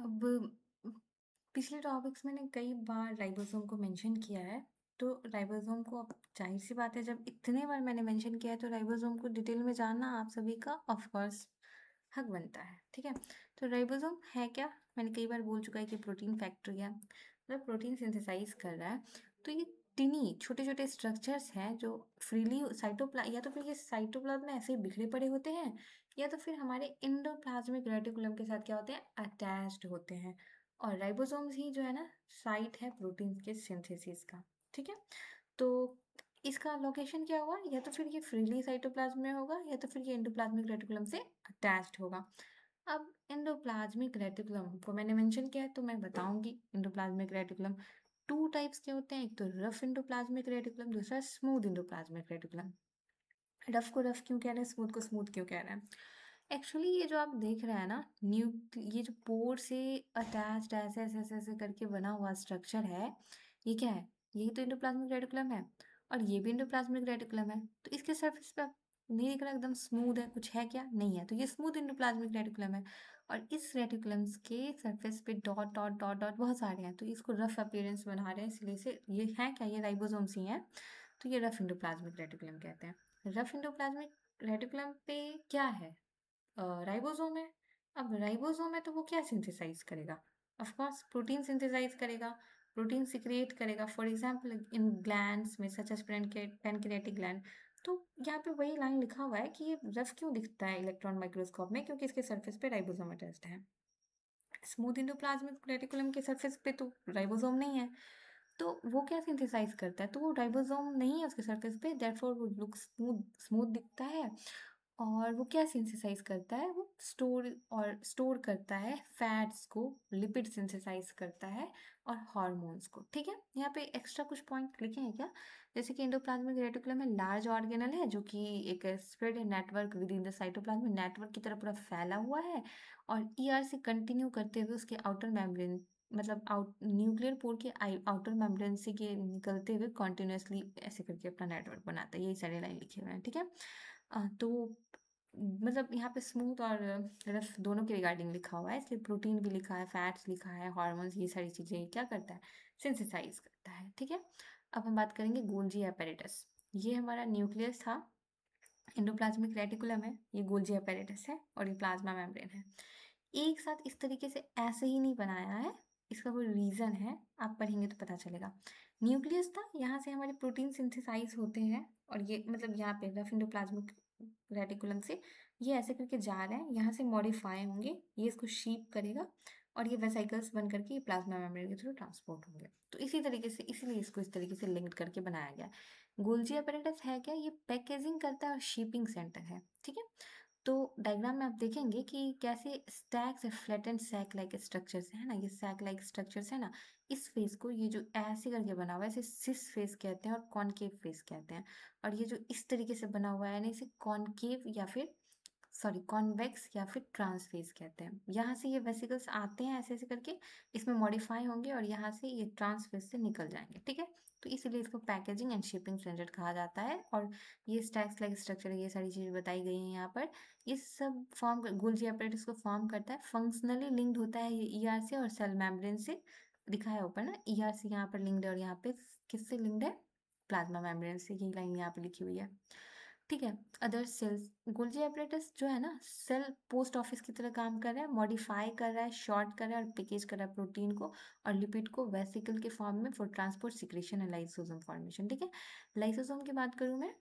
अब पिछले टॉपिक्स में ने कई बार राइबोसोम को मेंशन किया है, तो राइबोसोम को अब ज़ाहिर-सी बात है जब इतने बार मैंने मेंशन किया है तो राइबोसोम को डिटेल में जानना आप सभी का ऑफ कोर्स हक बनता है, ठीक है? तो राइबोसोम है क्या? मैंने कई बार बोल चुका है कि प्रोटीन फैक्ट्री है, मतलब प्रोटीन सिंथेसाइज़ कर रहा है। तो ये टिनी छोटे-छोटे स्ट्रक्चर्स हैं जो फ्रीली साइटोप्ला या तो फिर ये साइटोप्लाज़्म में ऐसे ही बिखरे पड़े होते हैं या तो फिर हमारे एंडोप्लाज़्मिक रेटिकुलम के साथ क्या होते हैं अटैच्ड होते हैं। और राइबोसोम्स ही जो है ना साइट है प्रोटीन के सिंथेसिस का, ठीक है? तो इसका लोकेशन क्या हुआ? या तो फिर ये फ्रीली साइटोप्लाज्म में होगा या तो फिर ये एंडोप्लाज्मिक रेटिकुलम से अटैच्ड होगा। अब एंडोप्लाज्मिक रेटिकुलम को मैंने मेंशन किया है तो मैं बताऊंगी एंडोप्लाज्मिक रेटिकुलम 2 टाइप्स के होते हैं, एक तो रफ एंडोप्लाज्मिक रेटिकुलम, दूसरा स्मूथ एंडोप्लाज्मिक रेटिकुलम। रफ को रफ क्यों कह रहे हैं, स्मूथ को स्मूथ क्यों कह रहे हैं? एक्चुअली ये जो आप देख रहे हैं ना ये जो पोर से अटैच्ड ऐसे ऐसे ऐसे ऐसे करके बना हुआ स्ट्रक्चर है, ये क्या है? यही तो एंडोप्लाज्मिक रेटिकुलम है और ये भी एंडोप्लाज्मिक रेटिकुलम है। तो इसके सरफेस पे नहीं दिख रहा एकदम स्मूथ है, कुछ है क्या? नहीं है। तो ये स्मूथ एंडोप्लाज्मिक रेटिकुलम है और इस रेटिकुलम्स के सरफेस पे डॉट डॉट डॉट डॉट बहुत सारे हैं, तो इसको रफ अपीयरेंस बना रहे हैं, इसलिए से ये है क्या? ये राइबोसोम्स ही हैं, तो ये रफ एंडोप्लाज्मिक रेटिकुलम कहते हैं। रफ एंडोप्लाज्मिक रेटिकुलम पे क्या है? राइबोसोम है। अब राइबोसोम है तो वो क्या सिंथेसाइज करेगा? ऑफ कोर्स प्रोटीन सिंथेसाइज करेगा, प्रोटीन सिक्रिएट करेगा। फॉर एग्जांपल इन ग्लैंड्स में सच एज पैनक्रियाटिक ग्लैंड। तो यहाँ पे वही लाइन लिखा हुआ है कि ये रफ क्यों दिखता है इलेक्ट्रॉन माइक्रोस्कोप में, क्योंकि इसके सरफेस पे राइबोसोम अटैच्ड है। स्मूथ एंडोप्लाज्मिक रेटिकुलम के सरफेस पे तो राइबोसोम नहीं है, तो वो क्या सिंथेसाइज करता है? तो वो राइबोसोम नहीं है उसके सरफेस पे, देयरफॉर वो लुक स्मूथ स्मूथ दिखता है। और वो क्या सिंथेसाइज करता है? वो स्टोर करता है फैट्स को, लिपिड सिंथेसाइज करता है और हार्मोन्स को, ठीक है? यहाँ पे एक्स्ट्रा कुछ पॉइंट लिखे हैं क्या? जैसे कि एंडोप्लाज्मिक रेटिकुलम में लार्ज ऑर्गेनल है जो कि एक spread network with in the cytoplasm, network की तरह पूरा फैला हुआ है और ईआर से कंटिन्यू करते हुए उसके आउटर मेम्ब्रेन, मतलब आउट न्यूक्लियर पोर के आउटर मेम्ब्रेन से के निकलते हुए कॉन्टिन्यूसली ऐसे करके अपना नेटवर्क बनाता है। यही सारे लाइन लिखे हुए हैं, ठीक है? तो मतलब यहाँ पे स्मूथ और रफ दोनों के रिगार्डिंग लिखा हुआ है, इसलिए प्रोटीन भी लिखा है, फैट्स लिखा है, हार्मोन्स, ये सारी चीज़ें क्या करता है? सिंथेसाइज करता है, ठीक है? अब हम बात करेंगे गोल्जी apparatus। ये हमारा न्यूक्लियस था, एंडोप्लाज्मिक रेटिकुलम है, ये गोल्जी apparatus है और ये प्लाज्मा मेम्ब्रेन है। एक साथ इस तरीके से ऐसे ही नहीं बनाया है, इसका कोई रीज़न है, आप पढ़ेंगे तो पता चलेगा। न्यूक्लियस था, यहाँ से हमारे प्रोटीन सिंथेसाइज होते हैं और ये मतलब यहाँ पे रफ एंडोप्लाज्मिक रेटिकुलम से ये ऐसे करके जा रहे हैं, यहाँ से मॉडिफाई होंगे, ये इसको शीप करेगा और ये वेसिकल्स बन करके ये प्लाज्मा मेम्ब्रेन के थ्रू ट्रांसपोर्ट होंगे। तो इसी तरीके से, इसीलिए इसको इस तरीके से लिंक्ड करके बनाया गया है। गोल्जी apparatus है क्या? ये पैकेजिंग करता है और शिपिंग सेंटर है, ठीक है? तो डायग्राम में आप देखेंगे कि कैसे stacks flattened sac like structures है ना, ये सैक लाइक स्ट्रक्चर्स है ना, इस फेस को ये जो ऐसे करके बना हुआ है इसे सिस फेस कहते हैं और कॉनकेव फेस कहते हैं। और ये जो इस तरीके से बना हुआ है ना, इसे कॉनकेव या फिर सॉरी कॉन्वेक्स या फिर ट्रांसफेस कहते हैं। यहाँ से ये वेसिकल्स आते हैं ऐसे ऐसे करके, इसमें मॉडिफाई होंगे और यहाँ से ये ट्रांसफेस से निकल जाएंगे, ठीक है? तो इसीलिए इसको पैकेजिंग एंड शिपिंग सेंटर कहा जाता है। और ये स्टैक्स लाइक स्ट्रक्चर, ये सारी चीज़ें बताई गई हैं यहाँ पर। ये सब गोल्जी apparatus को फॉर्म करता है, फंक्शनली लिंक्ड होता है ये ईआर से और सेल मेम्ब्रेन से। दिखा है ऊपर ना, ईआर से यहाँ पर लिंक्ड है और यहाँ पे किससे लिंक्ड है? प्लाज्मा मेम्ब्रेन से। यही लाइन यहाँ पे लिखी हुई है, ठीक है? अदर सेल्स, गोल्जी apparatus जो है ना सेल पोस्ट ऑफिस की तरह काम कर रहा है, मॉडिफाई कर रहा है, शॉर्ट कर रहा है और पैकेज कर रहा है प्रोटीन को और लिपिड को वेसिकल के फॉर्म में for transport, secretion and lysosome formation, ठीक है? लाइसोसोम की बात करूँ मैं,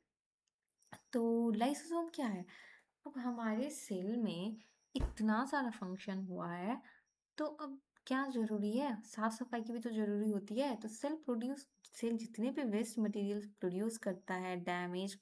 तो लाइसोसोम क्या है? अब हमारे सेल में इतना सारा फंक्शन हुआ है, तो अब क्या ज़रूरी है? साफ-सफाई की भी तो ज़रूरी होती है। तो सेल जितने भी वेस्ट मटेरियल प्रोड्यूस करता है, डैमेज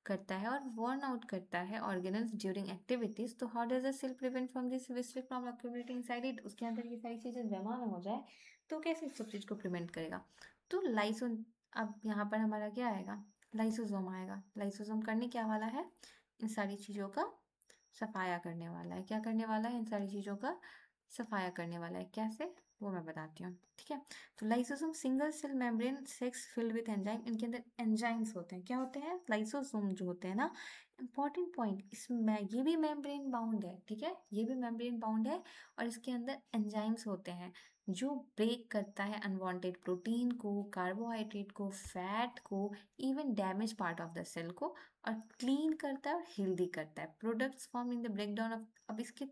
करता है और वर्न आउट करता है ऑर्गेनेल्स ड्यूरिंग एक्टिविटीज़, तो how does a cell prevent from this waste from accumulating inside it? उसके अंदर ये सारी चीज़ें जमा ना हो जाए, तो कैसे इस सब चीज़ को प्रिवेंट करेगा? तो लाइसोन, अब यहाँ पर हमारा क्या आएगा? लाइसोसोम आएगा। लाइसोसोम करने क्या वाला है? इन सारी चीज़ों का सफाया करने वाला है। क्या करने वाला है? इन सारी चीज़ों का सफाया करने वाला है। कैसे? वो मैं बताती हूँ, ठीक है? तो lysosome single cell membrane sacs filled with enzyme, इनके अंदर एंजाइम्स होते हैं। क्या होते हैं? लाइसोसोम जो होते हैं ना, इंपॉर्टेंट पॉइंट, इसमें ये भी मेम्ब्रेन बाउंड है, ठीक है, ये भी मेम्ब्रेन बाउंड है और इसके अंदर एंजाइम्स होते हैं जो ब्रेक करता है अनवांटेड प्रोटीन को, कार्बोहाइड्रेट को, फैट को, even damage part of the cell को, और क्लीन करता है और हेल्दी करता है। Products form in the breakdown of, अब इसके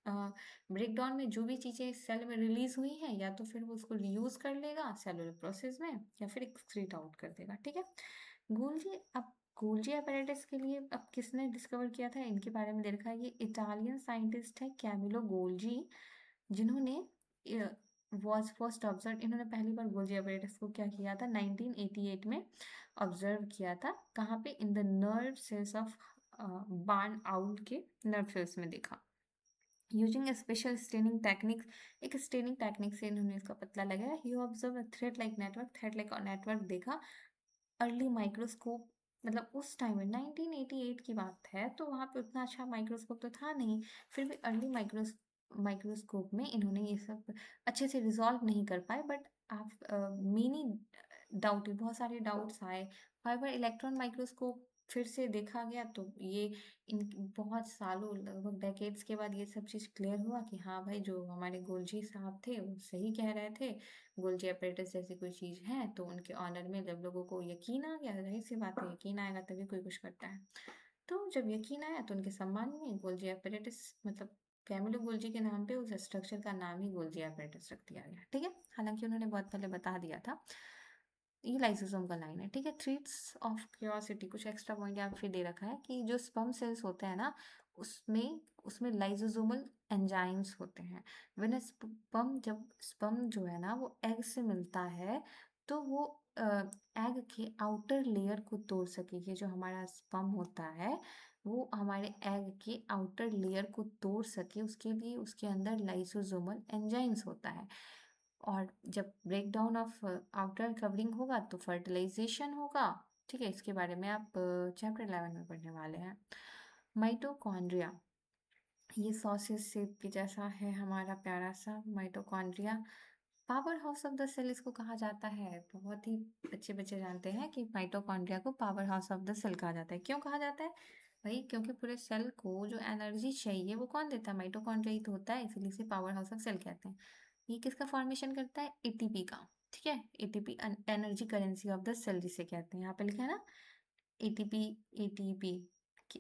ब्रेकडाउन में जो भी चीज़ें सेल में रिलीज हुई हैं या तो फिर वो उसको यूज़ कर लेगा सेलुलर प्रोसेस में या फिर एक्सक्रीट आउट कर देगा, ठीक है। गोल्जी, अब गोल्जी apparatus के लिए अब किसने डिस्कवर किया था इनके बारे में दे रखा है, ये इटालियन साइंटिस्ट है कैमिलो गोल्जी, जिन्होंने वॉज फर्स्ट ऑब्जर्व, इन्होंने पहली बार गोल्जी apparatus को क्या किया था 1988 में ऑब्जर्व किया था, कहाँ पे, in the nerve cells of barn owl के नर्व सेल्स में देखा। Using a special staining technique, एक स्टेनिंग टेक्निक से इन्होंने इसका पता लगाया। He observe thread like network, thread like network देखा। अर्ली माइक्रोस्कोप, मतलब उस टाइम में 1988 की बात है तो वहाँ पे उतना अच्छा माइक्रोस्कोप तो था नहीं, फिर भी अर्ली माइक्रोस्कोप में इन्होंने ये सब अच्छे से रिजॉल्व नहीं कर पाए, बट आप मेनी डाउटेड, बहुत सारे डाउट्स आए। फाइबर इलेक्ट्रॉन माइक्रोस्कोप फिर से देखा गया तो ये इन बहुत सालों, लगभग डेकेड्स के बाद ये सब चीज़ क्लियर हुआ कि हाँ भाई, जो हमारे गोल्जी साहब थे वो सही कह रहे थे, गोल्जी apparatus जैसी कोई चीज़ है। तो उनके ऑनर में जब लोगों को यकीन आ गया, जाहिर सी बात है यकीन आएगा तभी कोई कुछ करता है, तो जब यकीन आया तो उनके सम्मान में गोल्जी apparatus, मतलब कैमिलो गोल्जी के नाम पे उस स्ट्रक्चर का नाम ही गोल्जी apparatus रख दिया गया, ठीक है। हालांकि उन्होंने बहुत पहले बता दिया था। ये लाइसोसोम का लाइन है, ठीक है। ट्रीट्स ऑफ क्यूरियोसिटी, कुछ एक्स्ट्रा पॉइंट यहाँ पे दे रखा है कि जो स्पर्म सेल्स होते हैं ना, उसमें उसमें लाइसोसोमल एंजाइम्स होते हैं। व्हेन स्पर्म, जब स्पर्म जो है ना वो एग से मिलता है तो वो एग के आउटर लेयर को तोड़ सके, ये जो हमारा स्पर्म होता है वो हमारे एग के आउटर लेयर को तोड़ सके, उसके लिए उसके अंदर लाइसोसोमल एंजाइम्स होता है। और जब break down of outer covering होगा तो फर्टिलाइजेशन होगा, ठीक है। इसके बारे में आप चैप्टर 11 में पढ़ने वाले हैं। माइटोकॉन्ड्रिया, ये सॉसेज शेप के जैसा है हमारा प्यारा सा mitochondria, power house of the cell इसको कहा जाता है। बहुत ही अच्छे बच्चे जानते हैं कि माइटोकॉन्ड्रिया को power house of the cell कहा जाता है। क्यों कहा जाता है भाई? क्योंकि पूरे सेल को जो एनर्जी चाहिए वो कौन देता है? माइटोकॉन्ड्रिया ही तो होता है, इसीलिए इसे पावर हाउस ऑफ सेल कहते हैं। ये किसका फॉर्मेशन करता है? एटीपी का, ठीक है। ATP energy currency of the cell जिसे कहते हैं, यहाँ पे लिखा है ना एटीपी। एटीपी,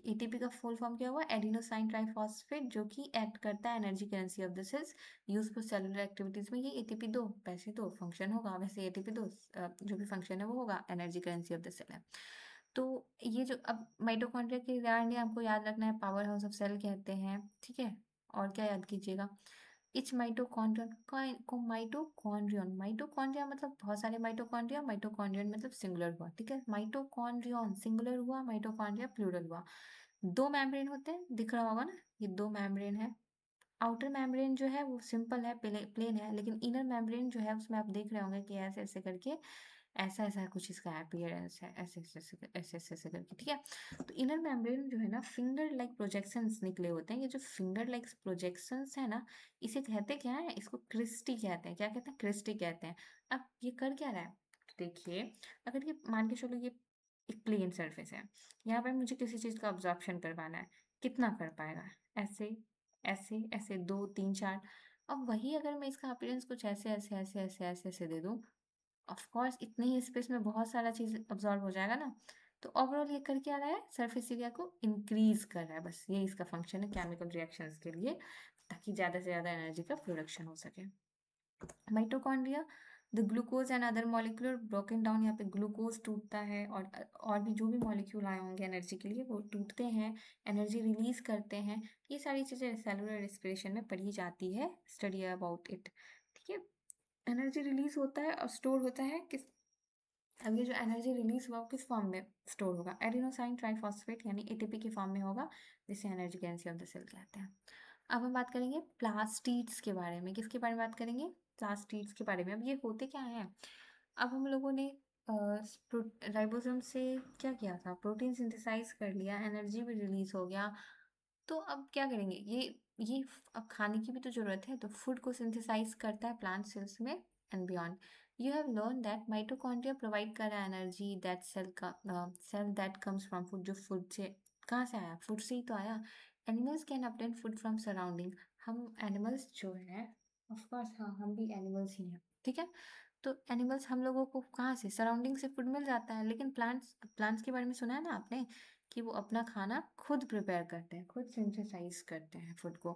एटीपी का फुल फॉर्म क्या हुआ? एडिनोसाइन ट्राइफॉस्फेट, जो कि एक्ट करता है energy currency of the cells, use for cellular activities में। ये एटीपी दो, वैसे तो फंक्शन होगा, वैसे एटीपी दो जो भी फंक्शन है वो होगा, energy currency of the cell है। तो ये जो अब माइटोकॉन्ड्रिया के रिगार्डिंग आपको याद रखना है, पावर हाउस ऑफ सेल कहते हैं, ठीक है। और क्या याद कीजिएगा? इच माइटोकॉन्ड्रियन को माइटोकॉन्ड्रियन, माइटोकॉन्ड्रिया मतलब बहुत सारे माइटोकॉन्ड्रिया, माइटोकॉन्ड्रियन मतलब सिंगुलर हुआ, ठीक है। माइटोकॉन्ड्रियन सिंगुलर हुआ, माइटोकॉन्ड्रिया प्लूरल हुआ। दो मेम्ब्रेन होते हैं, दिख रहा होगा ना, ये दो मेम्ब्रेन है। आउटर मेम्ब्रेन जो है वो सिंपल है, प्लेन है, लेकिन इनर मेम्ब्रेन जो है उसमें आप देख रहे होंगे कि ऐसे ऐसे करके, ऐसा ऐसा कुछ इसका अपीयरेंस है, ऐसे ऐसे ऐसे ऐसे ऐसे ऐसे करके, ठीक है। तो इनर मेम्ब्रेन जो है ना, फिंगर लाइक प्रोजेक्शंस निकले होते हैं। ये जो फिंगर लाइक प्रोजेक्शंस है ना, इसे कहते क्या है? इसको क्रिस्टी कहते हैं। क्या कहते हैं? क्रिस्टी कहते हैं। अब ये कर क्या रहा है? तो देखिए, अगर ये मान के चलो ये एक प्लेन सरफेस है, यहाँ पर मुझे किसी चीज़ का ऑब्जॉर्प्शन करवाना है, कितना कर पाएगा? ऐसे ऐसे ऐसे, दो तीन चार। अब वही अगर मैं इसका अपीयरेंस कुछ ऐसे ऐसे ऐसे ऐसे ऐसे ऐसे दे दूँ, ऑफ कोर्स इतने ही स्पेस में बहुत सारा चीज़ अब्जॉर्ब हो जाएगा ना। तो ओवरऑल ये कर क्या रहा है? सरफेस एरिया को इंक्रीज कर रहा है, बस ये इसका फंक्शन है केमिकल रिएक्शंस के लिए, ताकि ज़्यादा से ज़्यादा एनर्जी का प्रोडक्शन हो सके। Mitochondria, the glucose and other molecule broken down, यहाँ पे ग्लूकोज टूटता है और भी जो भी मॉलिक्यूल आए होंगे एनर्जी के लिए वो टूटते हैं, एनर्जी रिलीज करते हैं। ये सारी चीज़ें सेलुलर रेस्पिरेशन में पढ़ी जाती है, स्टडी अबाउट इट, ठीक है। एनर्जी रिलीज होता है और स्टोर होता है किस, अब ये जो एनर्जी रिलीज हुआ वो किस फॉर्म में स्टोर होगा? एडिनोसाइन ट्राइफॉस्फेट यानी एटीपी के फॉर्म में होगा, जिसे energy currency of the cell कहते हैं। अब हम बात करेंगे प्लास्टिड्स के बारे में। किसके बारे में बात करेंगे? प्लास्टिड्स के बारे में। अब ये होते क्या हैं? अब हम लोगों ने राइबोसोम से क्या किया था? प्रोटीन सिंथेसाइज कर लिया, एनर्जी भी रिलीज हो गया। तो अब क्या करेंगे? ये अब खाने की भी तो जरूरत है, तो फूड को सिंथेसाइज करता है प्लांट सेल्स में and beyond. You have learn that mitochondria provide कर रहा है energy that cell that comes from food, जो फूड से कहाँ से आया? फूड से ही तो आया। Animals can obtain food from surrounding. हम एनिमल्स जो हैं, ऑफ कोर्स हाँ, हम भी एनिमल्स ही हैं, ठीक है? तो एनिमल्स हम लोगों को कहाँ से? सराउंडिंग से फूड मिल जाता है। लेकिन प्लांट्स प्लांट्स के बारे में सुना है ना आपने कि वो अपना खाना खुद प्रिपेयर करते हैं, खुद सिंथेसाइज करते हैं फूड को।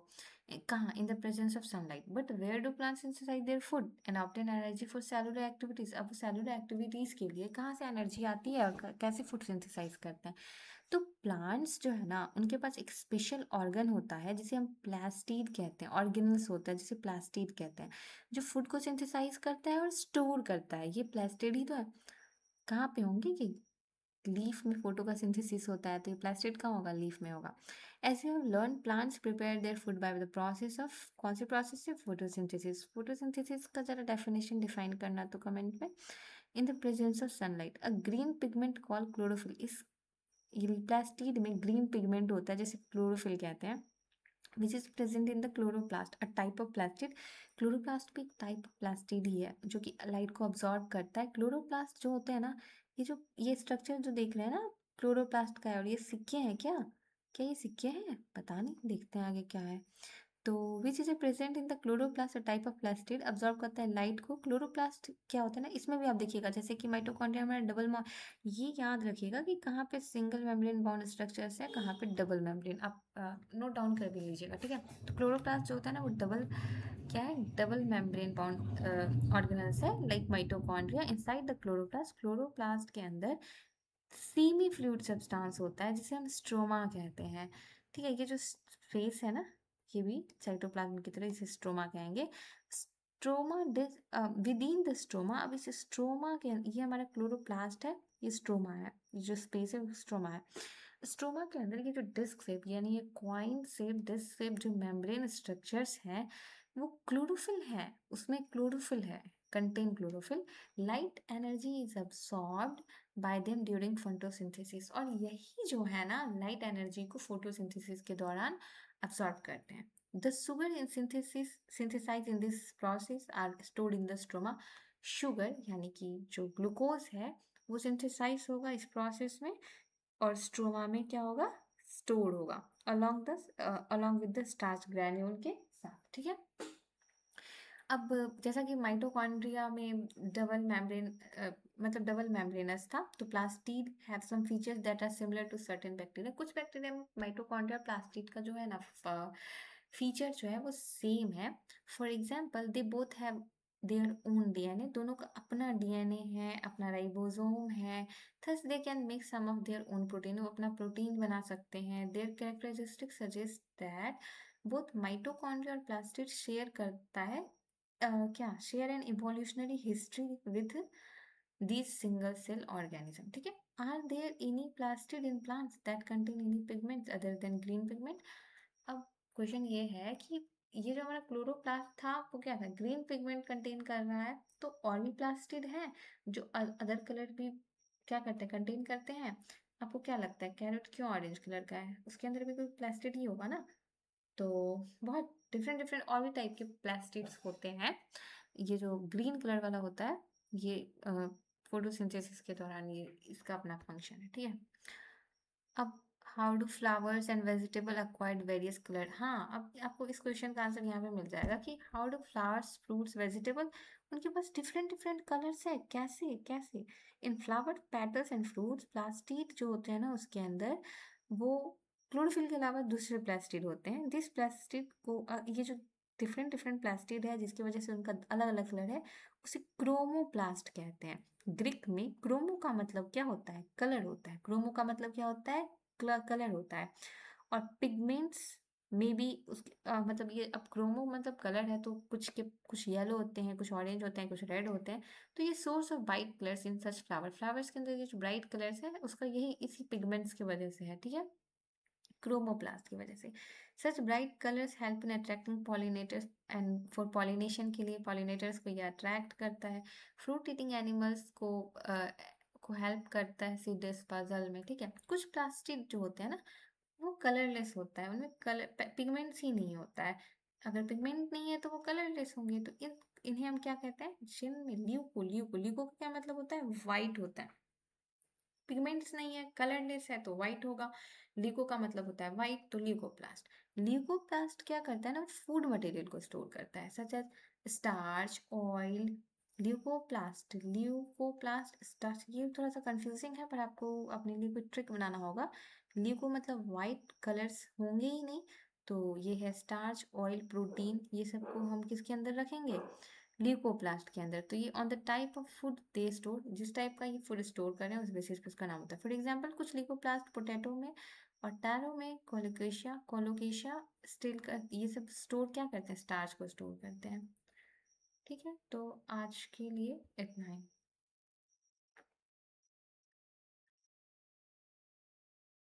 कहाँ? In the presence of sunlight. But where do plants synthesise their food and obtain energy for cellular activities? अब सेलुलर एक्टिविटीज के लिए कहाँ से एनर्जी आती है और कैसे फूड सिंथेसाइज करते हैं? तो प्लांट्स जो है ना, उनके पास एक स्पेशल ऑर्गन होता है जिसे हम प्लास्टिड कहते हैं, ऑर्गेनल्स होता है जिसे प्लास्टिड कहते हैं, जो फूड को सिंथेसाइज करता है और स्टोर करता है। ये प्लास्टिड ही तो है। कहाँ पे होंगे कि लीफ में फोटोसिंथेसिस होता है, तो ये प्लास्टिड कहाँ होगा? लीफ में होगा। ऐसे हम learn plants prepare their food by the process of, कौन से प्रोसेस से? फोटोसिंथेसिस। फोटोसिंथेसिस का जरा डेफिनेशन डिफाइन करना तो कमेंट में। इन the presence of sunlight a green pigment called chlorophyll, इस प्लास्टिड में ग्रीन पिगमेंट होता है जिसे क्लोरोफिल कहते हैं, which is present in the chloroplast, a type of plastid. Chloroplast भी एक टाइप ऑफ प्लास्टिड ही है जो कि लाइट को अब्जॉर्ब करता है। क्लोरोप्लास्ट जो होते हैं ना, ये स्ट्रक्चर जो देख रहे हैं ना, क्लोरोप्लास्ट का है। और ये सिक्के हैं क्या? क्या ये सिक्के हैं? पता नहीं, देखते हैं आगे क्या है। तो which is a present in the chloroplast, a type of plastid, absorb करता है लाइट को। क्लोरोप्लास्ट क्या होता है ना, इसमें भी आप देखिएगा जैसे कि माइटोकॉन्ड्रिया में ये याद रखिएगा कि कहाँ पे सिंगल मेम्ब्रेन बाउंड स्ट्रक्चर्स है, कहाँ पे डबल मेम्ब्रेन, आप नोट डाउन कर भी लीजिएगा, ठीक है? तो क्लोरोप्लास्ट जो होता है ना, वो डबल, क्या है? डबल मेम्ब्रेन बाउंड ऑर्गेनल्स है, like mitochondria. Inside the chloroplast, chloroplast के अंदर सेमी फ्लूइड सब्सटेंस होता है जिसे हम स्ट्रोमा कहते हैं, ठीक है? ये जो स्पेस है ना, ये भी साइटोप्लाज्म की तरह इसे स्ट्रोमा कहेंगे। Stroma with in the stroma, अब इस स्ट्रोमा के ये हमारा क्लोरोप्लास्ट है, ये स्ट्रोमा है, ये जो स्पेस है वो स्ट्रोमा है। स्ट्रोमा के अंदर ये जो डिस्क शेप, यानी ये क्वाइन शेप, डिस्क शेप जो मेम्ब्रेन स्ट्रक्चर्स हैं, वो क्लोरोफिल है, उसमें क्लोरोफिल है, contain chlorophyll. Light energy is absorbed bye them during photosynthesis, और यही जो है ना, लाइट एनर्जी को फोटोसिंथेसिस के दौरान अब्सॉर्ब करते हैं। The sugar in synthesise in this process are stored in the stroma. Sugar यानी कि जो ग्लूकोज है वो सिंथेसाइज होगा इस प्रोसेस में, और स्ट्रोमा में क्या होगा? स्टोर होगा along with the starch granule के साथ, ठीक है? अब जैसा कि माइटोकॉन्ड्रिया में डबल मेम्ब्रेन, मतलब डबल मेम्ब्रेनस था, तो plastid have some features that are similar to certain bacteria. कुछ बैक्टीरिया में माइटोकॉन्ड्रिया प्लास्टिड का जो है ना फीचर जो है वो सेम है। For example they both have their own DNA, दोनों का अपना डीएनए है, अपना राइबोसोम है। Thus they can make some of their own protein, वो अपना प्रोटीन बना सकते हैं। Their characteristic suggest that both mitochondria और प्लास्टिड शेयर करता है, क्या share an evolutionary history with these single cell organism, ठीक है? Are there any plastid in plants that contain any pigments other than green pigment? अब question ये है कि ये जो हमारा क्लोरोप्लास्ट था वो क्या था? ग्रीन पिगमेंट कंटेन कर रहा है, तो और भी प्लास्टिड है जो अदर कलर भी क्या करते हैं? कंटेन करते हैं। आपको क्या लगता है कैरेट क्यों ऑरेंज कलर का है? उसके अंदर भी कोई प्लास्टिड ही होगा ना। तो बहुत डिफरेंट डिफरेंट और भी टाइप के प्लास्टिड्स होते हैं। ये जो ग्रीन कलर वाला होता है, ये फोटोसिंथेसिस के दौरान ये इसका अपना फंक्शन है, ठीक है? अब how do flowers and vegetable acquired various colour, हाँ, अब आपको इस क्वेश्चन का आंसर यहाँ पे मिल जाएगा कि how do flowers, fruits, vegetable, उनके पास डिफरेंट डिफरेंट कलर्स है। कैसे कैसे? In flower petals and fruits, plastid जो होते हैं ना उसके अंदर, वो क्लोरोफिल के अलावा दूसरे प्लास्टिड होते हैं। दिस प्लास्टिड को ये जो डिफरेंट डिफरेंट प्लास्टिड है जिसकी वजह से उनका अलग अलग कलर है, उसे क्रोमोप्लास्ट कहते हैं। ग्रीक में क्रोमो का मतलब क्या होता है? कलर होता है। क्रोमो का मतलब क्या होता है? कलर होता है। और पिगमेंट्स में भी उसके मतलब ये, अब क्रोमो मतलब कलर है, तो कुछ येलो होते हैं, कुछ ऑरेंज होते हैं, कुछ रेड होते हैं। तो ये source of bright colours in such flowers के अंदर ये जो ब्राइट कलर्स है उसका यही इसी पिगमेंट्स की वजह से है, ठीक है? क्रोमोप्लास्ट की वजह से। Such bright colours help in attracting pollinators, and for pollination के लिए पॉलिनेटर्स को ये अट्रैक्ट करता है। फ्रूट ईटिंग एनिमल्स को हेल्प करता है सीड्स पजल में, ठीक है? कुछ प्लास्टिक जो होते हैं ना, वो कलरलेस होता है, उनमें कलर पिगमेंट्स ही नहीं होता है। अगर पिगमेंट नहीं है तो वो कलरलेस होंगे, तो इन्हें हम क्या कहते हैं? जिनमें ल्यूको का क्या मतलब होता है? वाइट होता है। पिगमेंट्स नहीं है, कलरलेस है तो व्हाइट होगा। ल्यूको का मतलब होता है व्हाइट, तो ल्यूकोप्लास्ट। ल्यूकोप्लास्ट क्या करता है ना, फूड मटेरियल को स्टोर करता है, such as starch, oil. Leucoplast starch, ये थोड़ा सा कंफ्यूजिंग है पर आपको अपने लिए कोई ट्रिक बनाना होगा। ल्यूको मतलब व्हाइट, कलर्स होंगे ही नहीं, तो ये है स्टार्च, ऑयल, प्रोटीन, ये सबको हम किसके अंदर रखेंगे, ल्यूकोप्लास्ट के अंदर। तो ये on the type of food they store, जिस टाइप का ये फूड स्टोर करें उस बेसिस पे उसका नाम होता है। फॉर एग्जांपल कुछ ल्यूकोप्लास्ट पोटैटो में और टैरो में, कोलोकेशिया स्टील का, ये सब स्टोर क्या करते हैं, स्टार्च को स्टोर करते हैं। ठीक है, तो आज के लिए इतना ही।